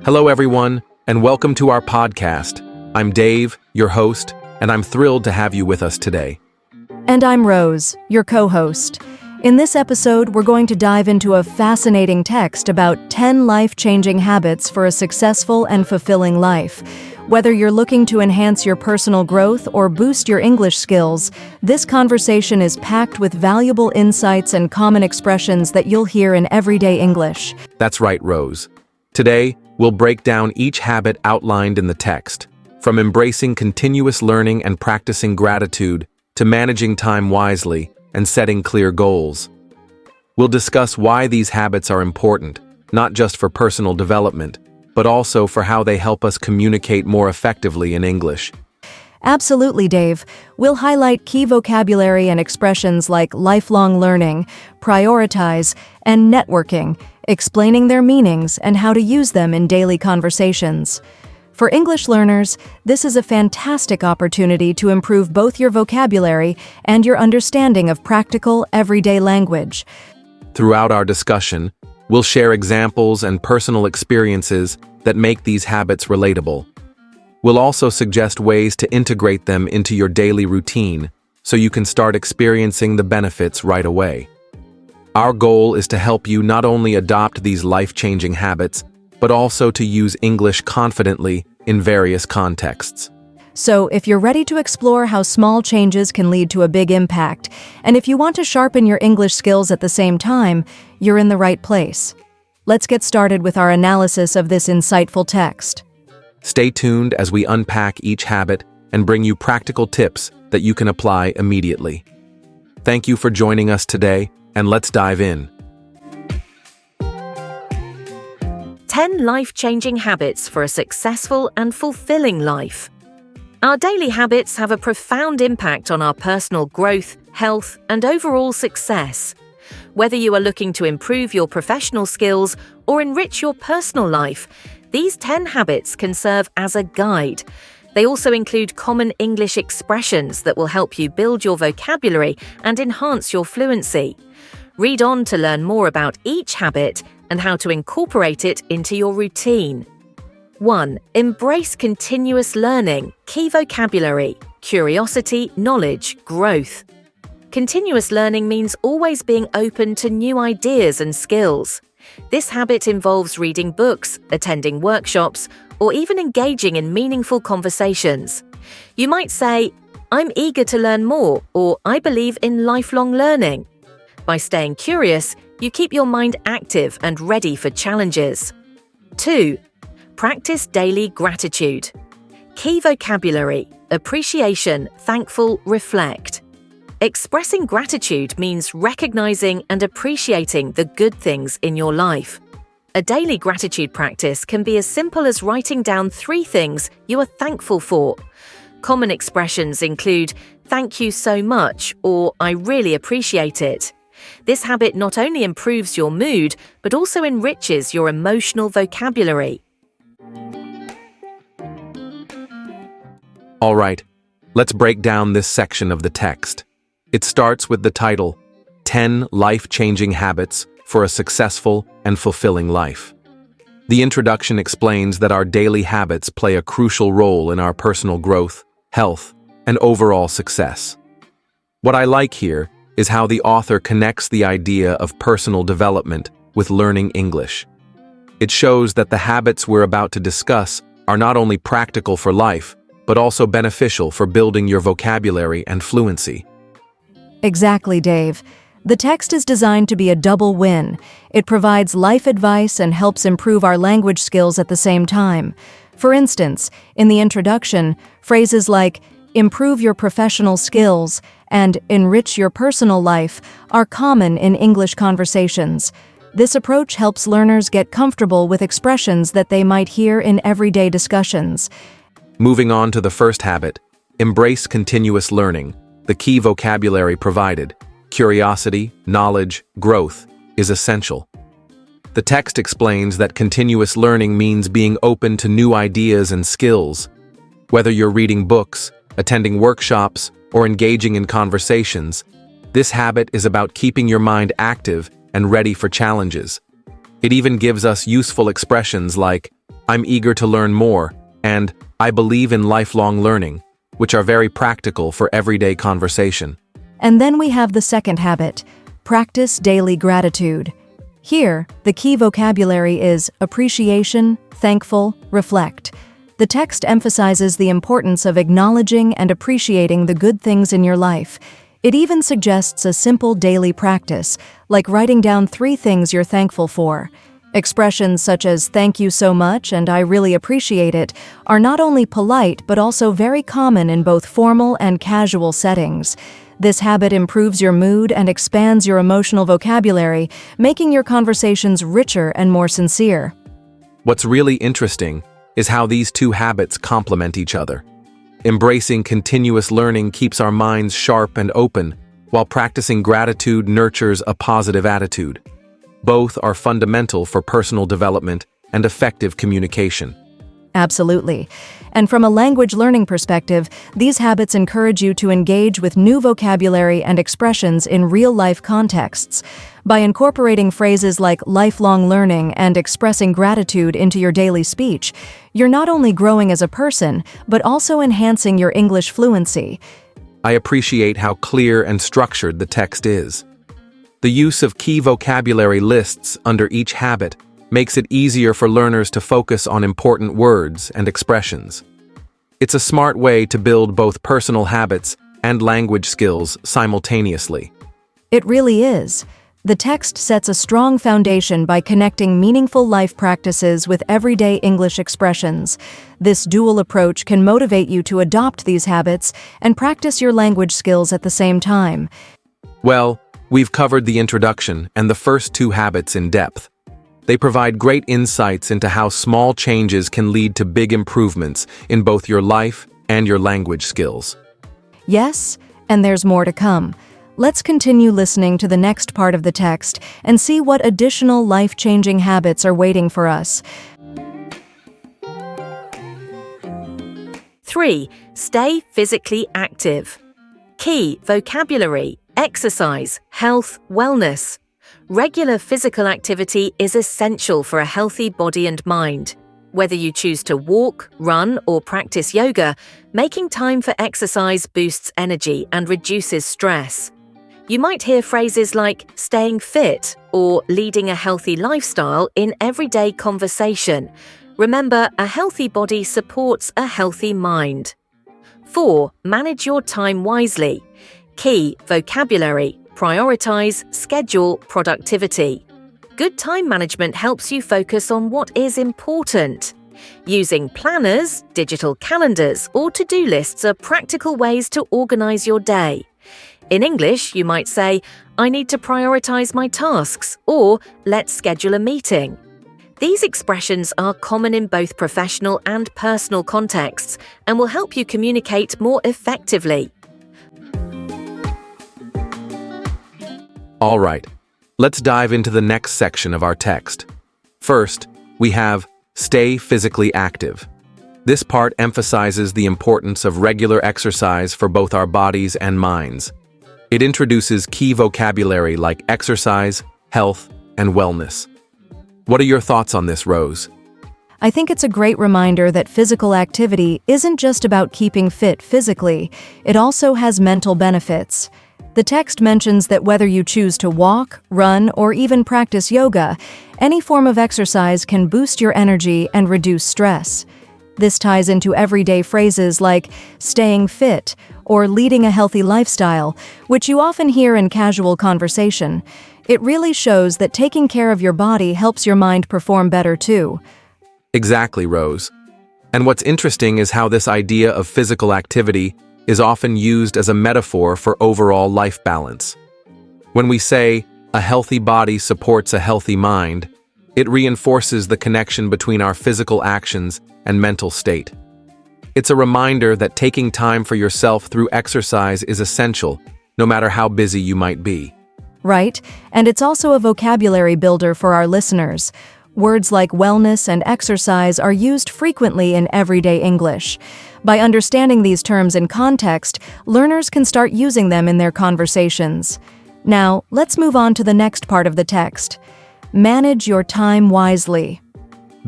Hello, everyone, and welcome to our podcast. I'm Dave, your host, and I'm thrilled to have you with us today. And I'm Rose, your co-host. In this episode, we're going to dive into a fascinating text about 10 life-changing habits for a successful and fulfilling life. Whether you're looking to enhance your personal growth or boost your English skills, this conversation is packed with valuable insights and common expressions that you'll hear in everyday English. That's right, Rose. Today, we'll break down each habit outlined in the text, from embracing continuous learning and practicing gratitude to managing time wisely and setting clear goals. We'll discuss why these habits are important, not just for personal development, but also for how they help us communicate more effectively in English. Absolutely, Dave. We'll highlight key vocabulary and expressions like lifelong learning, prioritize, and networking, explaining their meanings and how to use them in daily conversations. For English learners, this is a fantastic opportunity to improve both your vocabulary and your understanding of practical, everyday language. Throughout our discussion, we'll share examples and personal experiences that make these habits relatable. We'll also suggest ways to integrate them into your daily routine so you can start experiencing the benefits right away. Our goal is to help you not only adopt these life-changing habits, but also to use English confidently in various contexts. So, if you're ready to explore how small changes can lead to a big impact, and if you want to sharpen your English skills at the same time, you're in the right place. Let's get started with our analysis of this insightful text. Stay tuned as we unpack each habit and bring you practical tips that you can apply immediately. Thank you for joining us today, and let's dive in. 10 life-changing habits for a successful and fulfilling life. Our daily habits have a profound impact on our personal growth, health, and overall success. Whether you are looking to improve your professional skills or enrich your personal life, these 10 habits can serve as a guide. They also include common English expressions that will help you build your vocabulary and enhance your fluency. Read on to learn more about each habit and how to incorporate it into your routine. 1. Embrace continuous learning, key vocabulary, curiosity, knowledge, growth. Continuous learning means always being open to new ideas and skills. This habit involves reading books, attending workshops, or even engaging in meaningful conversations. You might say, "I'm eager to learn more," or "I believe in lifelong learning." By staying curious, you keep your mind active and ready for challenges. 2. Practice daily gratitude. Key vocabulary, appreciation, thankful, reflect. Expressing gratitude means recognizing and appreciating the good things in your life. A daily gratitude practice can be as simple as writing down 3 things you are thankful for. Common expressions include, "Thank you so much," or "I really appreciate it." This habit not only improves your mood, but also enriches your emotional vocabulary. All right, let's break down this section of the text. It starts with the title, 10 Life-Changing Habits for a Successful and Fulfilling Life. The introduction explains that our daily habits play a crucial role in our personal growth, health, and overall success. What I like here is how the author connects the idea of personal development with learning English. It shows that the habits we're about to discuss are not only practical for life, but also beneficial for building your vocabulary and fluency. Exactly, Dave. The text is designed to be a double win. It provides life advice and helps improve our language skills at the same time. For instance, in the introduction, phrases like "improve your professional skills" and "enrich your personal life" are common in English conversations. This approach helps learners get comfortable with expressions that they might hear in everyday discussions. Moving on to the first habit, embrace continuous learning. The key vocabulary provided, curiosity, knowledge, growth, is essential. The text explains that continuous learning means being open to new ideas and skills. Whether you're reading books, attending workshops, or engaging in conversations, this habit is about keeping your mind active and ready for challenges. It even gives us useful expressions like, I'm eager to learn more, and I believe in lifelong learning, which are very practical for everyday conversation. And then we have the second habit, practice daily gratitude. Here, the key vocabulary is appreciation, thankful, reflect. The text emphasizes the importance of acknowledging and appreciating the good things in your life. It even suggests a simple daily practice, like writing down 3 things you're thankful for. Expressions such as "thank you so much" and "I really appreciate it" are not only polite but also very common in both formal and casual settings. This habit improves your mood and expands your emotional vocabulary, making your conversations richer and more sincere. What's really interesting is how these 2 habits complement each other. Embracing continuous learning keeps our minds sharp and open, while practicing gratitude nurtures a positive attitude. Both are fundamental for personal development and effective communication. Absolutely. And from a language learning perspective, these habits encourage you to engage with new vocabulary and expressions in real-life contexts. By incorporating phrases like lifelong learning and expressing gratitude into your daily speech, you're not only growing as a person, but also enhancing your English fluency. I appreciate how clear and structured the text is. The use of key vocabulary lists under each habit makes it easier for learners to focus on important words and expressions. It's a smart way to build both personal habits and language skills simultaneously. It really is. The text sets a strong foundation by connecting meaningful life practices with everyday English expressions. This dual approach can motivate you to adopt these habits and practice your language skills at the same time. Well, we've covered the introduction and the first 2 habits in depth. They provide great insights into how small changes can lead to big improvements in both your life and your language skills. Yes, and there's more to come. Let's continue listening to the next part of the text and see what additional life-changing habits are waiting for us. 3. Stay physically active. Key vocabulary: exercise, health, wellness. Regular physical activity is essential for a healthy body and mind. Whether you choose to walk, run, or practice yoga, making time for exercise boosts energy and reduces stress. You might hear phrases like staying fit or leading a healthy lifestyle in everyday conversation. Remember, a healthy body supports a healthy mind. 4. Manage your time wisely. Key vocabulary: prioritize, schedule, productivity. Good time management helps you focus on what is important. Using planners, digital calendars, or to-do lists are practical ways to organize your day. In English, you might say, "I need to prioritize my tasks," or "let's schedule a meeting." These expressions are common in both professional and personal contexts and will help you communicate more effectively. All right, let's dive into the next section of our text. First, we have stay physically active. This part emphasizes the importance of regular exercise for both our bodies and minds. It introduces key vocabulary like exercise, health, and wellness. What are your thoughts on this, Rose? I think it's a great reminder that physical activity isn't just about keeping fit physically, it also has mental benefits. The text mentions that whether you choose to walk, run, or even practice yoga, any form of exercise can boost your energy and reduce stress. This ties into everyday phrases like staying fit or leading a healthy lifestyle, which you often hear in casual conversation. It really shows that taking care of your body helps your mind perform better too. Exactly, Rose. And what's interesting is how this idea of physical activity is often used as a metaphor for overall life balance. When we say, "a healthy body supports a healthy mind," it reinforces the connection between our physical actions and mental state. It's a reminder that taking time for yourself through exercise is essential, no matter how busy you might be. Right, and it's also a vocabulary builder for our listeners. Words like wellness and exercise are used frequently in everyday English. By understanding these terms in context, learners can start using them in their conversations. Now, let's move on to the next part of the text. Manage your time wisely.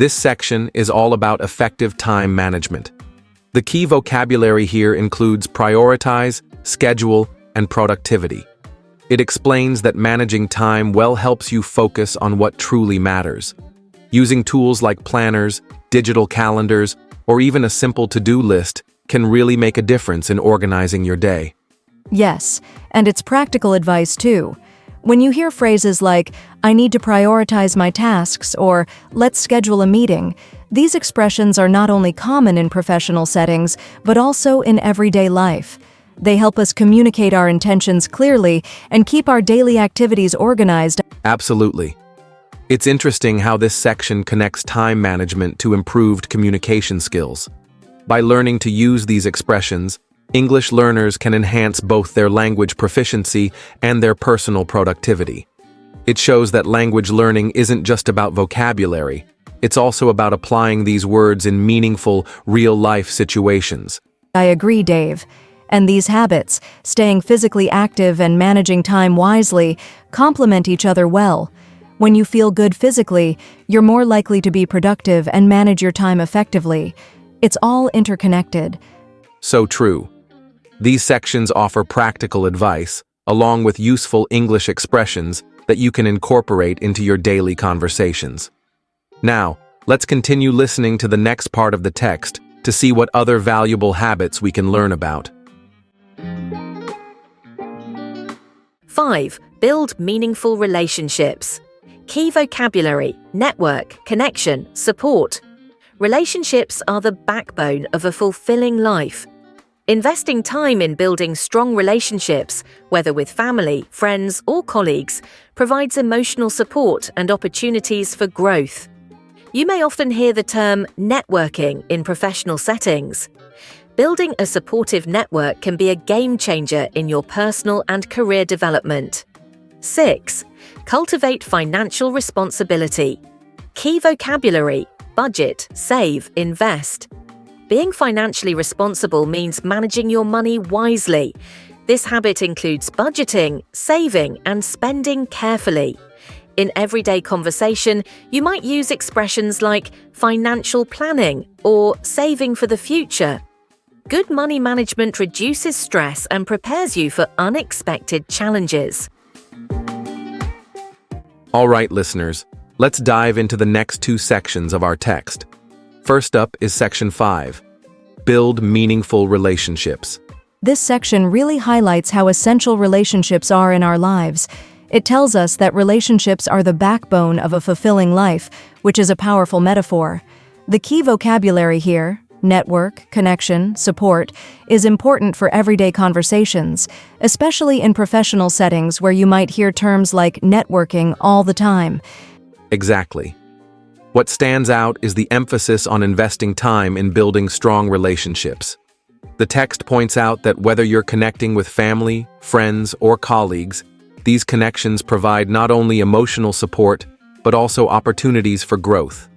This section is all about effective time management. The key vocabulary here includes prioritize, schedule, and productivity. It explains that managing time well helps you focus on what truly matters. Using tools like planners, digital calendars, or even a simple to-do list can really make a difference in organizing your day. Yes, and it's practical advice too. When you hear phrases like, "I need to prioritize my tasks," or "let's schedule a meeting," these expressions are not only common in professional settings, but also in everyday life. They help us communicate our intentions clearly and keep our daily activities organized. Absolutely. It's interesting how this section connects time management to improved communication skills. By learning to use these expressions, English learners can enhance both their language proficiency and their personal productivity. It shows that language learning isn't just about vocabulary, it's also about applying these words in meaningful, real-life situations. I agree, Dave. And these habits, staying physically active and managing time wisely, complement each other well. When you feel good physically, you're more likely to be productive and manage your time effectively. It's all interconnected. So true. These sections offer practical advice, along with useful English expressions that you can incorporate into your daily conversations. Now, let's continue listening to the next part of the text to see what other valuable habits we can learn about. 5. Build meaningful relationships. Key vocabulary: network, connection, support. Relationships are the backbone of a fulfilling life. Investing time in building strong relationships, whether with family, friends, or colleagues, provides emotional support and opportunities for growth. You may often hear the term networking in professional settings. Building a supportive network can be a game changer in your personal and career development. 6. Cultivate financial responsibility. Key vocabulary: budget, save, invest. Being financially responsible means managing your money wisely. This habit includes budgeting, saving, and spending carefully. In everyday conversation, you might use expressions like financial planning or saving for the future. Good money management reduces stress and prepares you for unexpected challenges. All right, listeners, let's dive into the next two sections of our text. First up is Section 5, Build Meaningful Relationships. This section really highlights how essential relationships are in our lives. It tells us that relationships are the backbone of a fulfilling life, which is a powerful metaphor. The key vocabulary here, network, connection, support, is important for everyday conversations, especially in professional settings where you might hear terms like networking all the time. Exactly. What stands out is the emphasis on investing time in building strong relationships. The text points out that whether you're connecting with family, friends, or colleagues, these connections provide not only emotional support, but also opportunities for growth.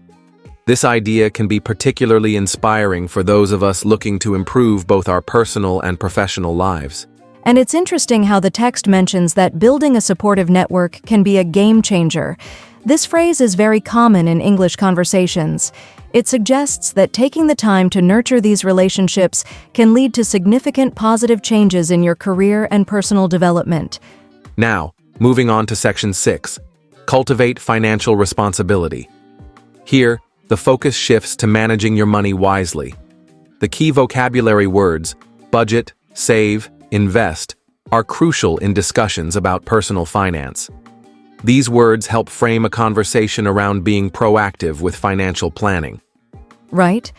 This idea can be particularly inspiring for those of us looking to improve both our personal and professional lives. And it's interesting how the text mentions that building a supportive network can be a game changer. This phrase is very common in English conversations. It suggests that taking the time to nurture these relationships can lead to significant positive changes in your career and personal development. Now, moving on to Section 6, Cultivate Financial Responsibility. Here, the focus shifts to managing your money wisely. The key vocabulary words, budget, save, invest, are crucial in discussions about personal finance. These words help frame a conversation around being proactive with financial planning. Right?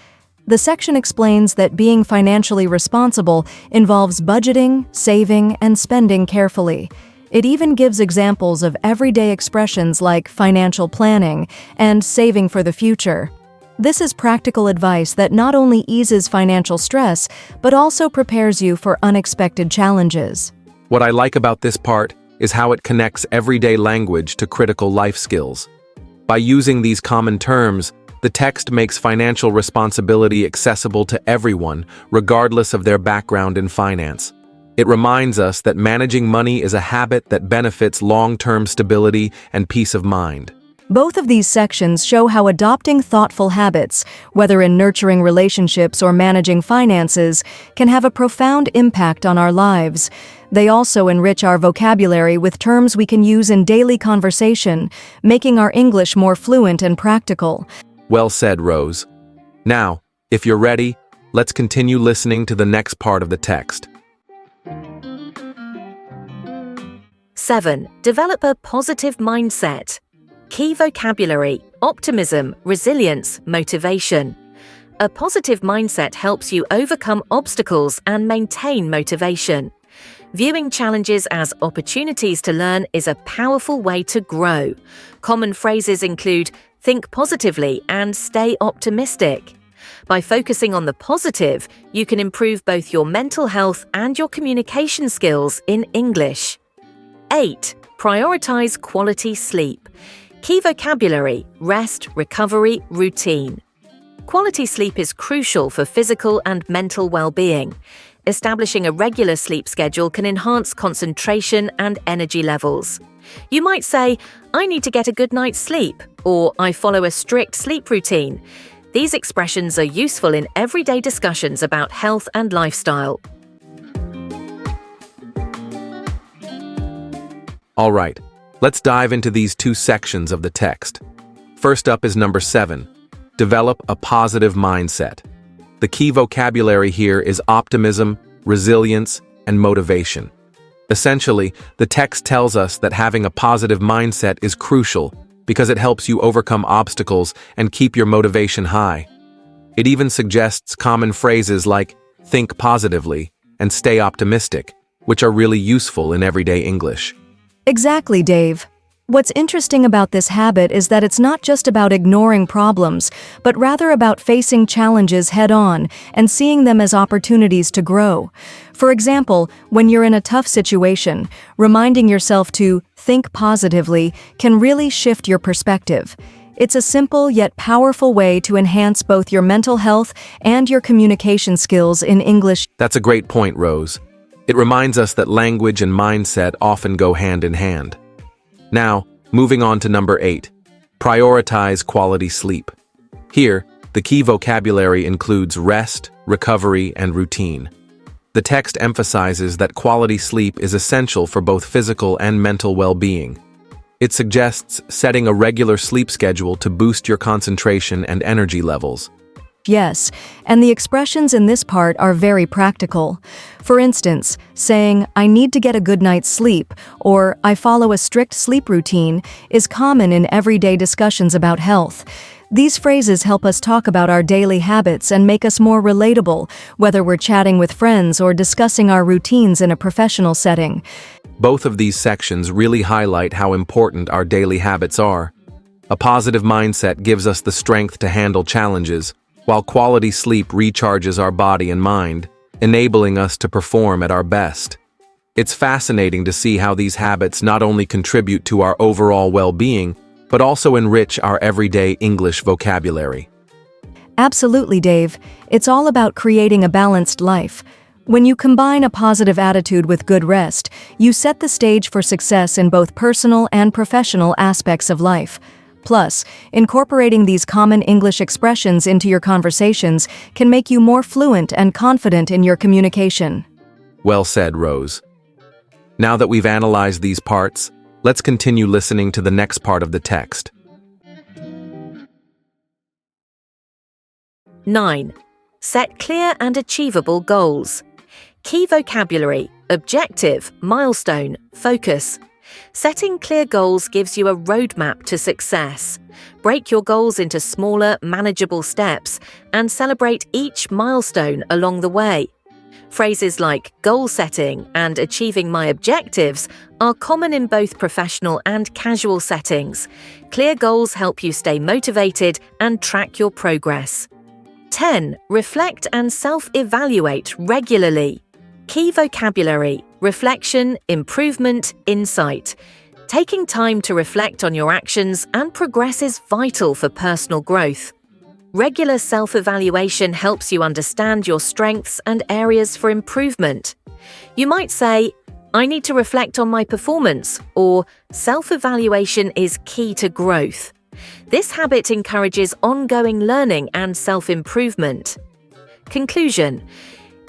The section explains that being financially responsible involves budgeting, saving, and spending carefully. It even gives examples of everyday expressions like financial planning and saving for the future. This is practical advice that not only eases financial stress, but also prepares you for unexpected challenges. What I like about this part is how it connects everyday language to critical life skills. By using these common terms, the text makes financial responsibility accessible to everyone, regardless of their background in finance. It reminds us that managing money is a habit that benefits long-term stability and peace of mind. Both of these sections show how adopting thoughtful habits, whether in nurturing relationships or managing finances, can have a profound impact on our lives. They also enrich our vocabulary with terms we can use in daily conversation, making our English more fluent and practical. Well said, Rose. Now, if you're ready, let's continue listening to the next part of the text. 7. Develop a positive mindset. Key vocabulary: optimism, resilience, motivation. A positive mindset helps you overcome obstacles and maintain motivation. Viewing challenges as opportunities to learn is a powerful way to grow. Common phrases include think positively and stay optimistic. By focusing on the positive, you can improve both your mental health and your communication skills in English. 8. Prioritize quality sleep. Key vocabulary: rest, recovery, routine. Quality sleep is crucial for physical and mental well-being. Establishing a regular sleep schedule can enhance concentration and energy levels. You might say, I need to get a good night's sleep, or I follow a strict sleep routine. These expressions are useful in everyday discussions about health and lifestyle. All right, let's dive into these two sections of the text. First up is number 7. Develop a positive mindset. The key vocabulary here is optimism, resilience, and motivation. Essentially, the text tells us that having a positive mindset is crucial because it helps you overcome obstacles and keep your motivation high. It even suggests common phrases like think positively and stay optimistic, which are really useful in everyday English. Exactly, Dave. What's interesting about this habit is that it's not just about ignoring problems, but rather about facing challenges head-on and seeing them as opportunities to grow. For example, when you're in a tough situation, reminding yourself to think positively can really shift your perspective. It's a simple yet powerful way to enhance both your mental health and your communication skills in English. That's a great point, Rose. It reminds us that language and mindset often go hand in hand. Now, moving on to number 8. Prioritize quality sleep. Here, the key vocabulary includes rest, recovery, and routine. The text emphasizes that quality sleep is essential for both physical and mental well-being. It suggests setting a regular sleep schedule to boost your concentration and energy levels. Yes, and the expressions in this part are very practical. For instance, saying, I need to get a good night's sleep, or I follow a strict sleep routine, is common in everyday discussions about health. These phrases help us talk about our daily habits and make us more relatable, whether we're chatting with friends or discussing our routines in a professional setting. Both of these sections really highlight how important our daily habits are. A positive mindset gives us the strength to handle challenges, while quality sleep recharges our body and mind, enabling us to perform at our best. It's fascinating to see how these habits not only contribute to our overall well-being, but also enrich our everyday English vocabulary. Absolutely, Dave. It's all about creating a balanced life. When you combine a positive attitude with good rest, you set the stage for success in both personal and professional aspects of life. Plus, incorporating these common English expressions into your conversations can make you more fluent and confident in your communication. Well said, Rose. Now that we've analyzed these parts, let's continue listening to the next part of the text. 9. Set clear and achievable goals. Key vocabulary: objective, milestone, focus. Setting clear goals gives you a roadmap to success. Break your goals into smaller, manageable steps and celebrate each milestone along the way. Phrases like goal setting and achieving my objectives are common in both professional and casual settings. Clear goals help you stay motivated and track your progress. 10. Reflect and self-evaluate regularly. Key vocabulary: reflection, improvement, insight. Taking time to reflect on your actions and progress is vital for personal growth. Regular self-evaluation helps you understand your strengths and areas for improvement. You might say, I need to reflect on my performance, or self-evaluation is key to growth. This habit encourages ongoing learning and self-improvement. Conclusion: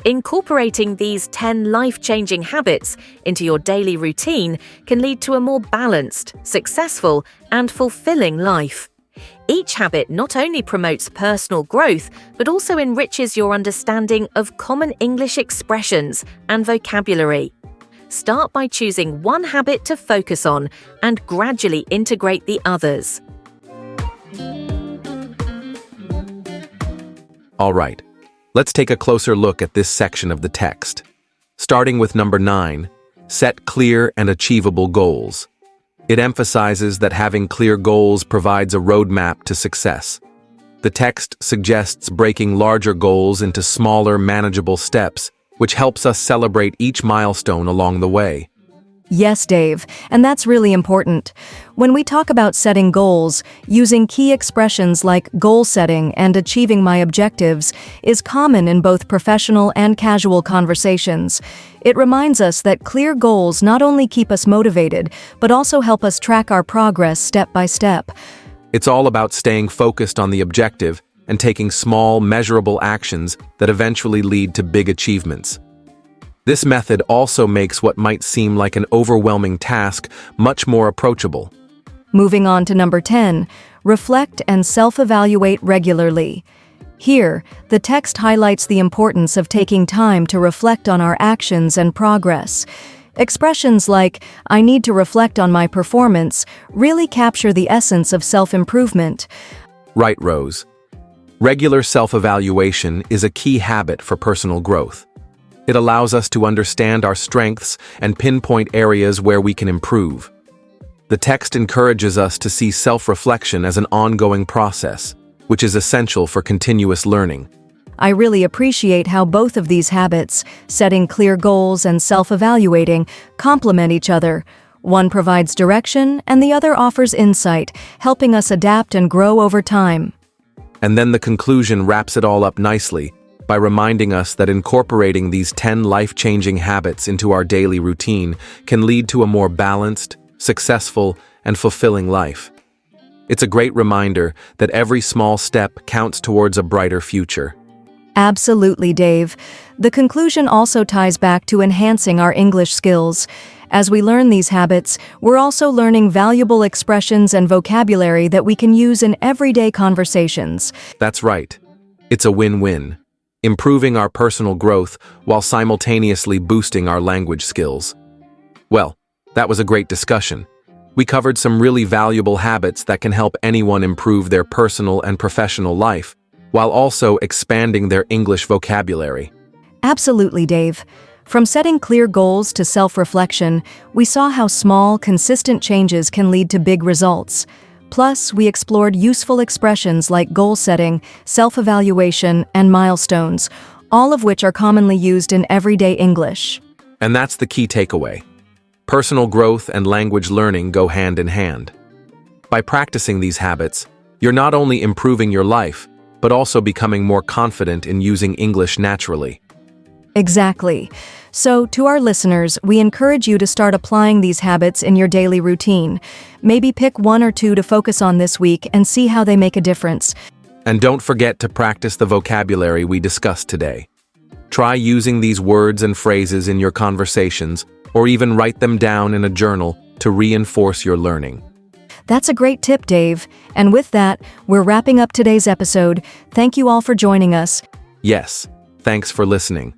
incorporating these 10 life-changing habits into your daily routine can lead to a more balanced, successful, and fulfilling life. Each habit not only promotes personal growth, but also enriches your understanding of common English expressions and vocabulary. Start by choosing one habit to focus on and gradually integrate the others. All right, let's take a closer look at this section of the text. Starting with number 9, set clear and achievable goals. It emphasizes that having clear goals provides a roadmap to success. The text suggests breaking larger goals into smaller, manageable steps, which helps us celebrate each milestone along the way. Yes, Dave, and that's really important. When we talk about setting goals, using key expressions like goal setting and achieving my objectives is common in both professional and casual conversations. It reminds us that clear goals not only keep us motivated, but also help us track our progress step by step. It's all about staying focused on the objective and taking small, measurable actions that eventually lead to big achievements. This method also makes what might seem like an overwhelming task much more approachable. Moving on to number 10, reflect and self-evaluate regularly. Here, the text highlights the importance of taking time to reflect on our actions and progress. Expressions like, "I need to reflect on my performance," really capture the essence of self-improvement. Right, Rose. Regular self-evaluation is a key habit for personal growth. It allows us to understand our strengths and pinpoint areas where we can improve. The text encourages us to see self-reflection as an ongoing process, which is essential for continuous learning. I really appreciate how both of these habits, setting clear goals and self-evaluating, complement each other. One provides direction and the other offers insight, helping us adapt and grow over time. And then the conclusion wraps it all up nicely by reminding us that incorporating these 10 life-changing habits into our daily routine can lead to a more balanced, successful, and fulfilling life. It's a great reminder that every small step counts towards a brighter future. Absolutely, Dave. The conclusion also ties back to enhancing our English skills. As we learn these habits, we're also learning valuable expressions and vocabulary that we can use in everyday conversations. That's right. It's a win-win, improving our personal growth while simultaneously boosting our language skills. Well, that was a great discussion. We covered some really valuable habits that can help anyone improve their personal and professional life, while also expanding their English vocabulary. Absolutely, Dave. From setting clear goals to self-reflection, we saw how small, consistent changes can lead to big results. Plus, we explored useful expressions like goal setting, self-evaluation, and milestones, all of which are commonly used in everyday English. And that's the key takeaway. Personal growth and language learning go hand in hand. By practicing these habits, you're not only improving your life, but also becoming more confident in using English naturally. Exactly. So, to our listeners, we encourage you to start applying these habits in your daily routine. Maybe pick one or two to focus on this week and see how they make a difference. And don't forget to practice the vocabulary we discussed today. Try using these words and phrases in your conversations, or even write them down in a journal to reinforce your learning. That's a great tip, Dave. And with that, we're wrapping up today's episode. Thank you all for joining us. Yes, thanks for listening.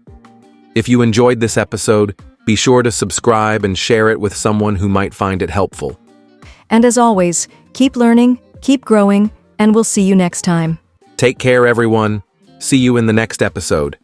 If you enjoyed this episode, be sure to subscribe and share it with someone who might find it helpful. And as always, keep learning, keep growing, and we'll see you next time. Take care, everyone. See you in the next episode.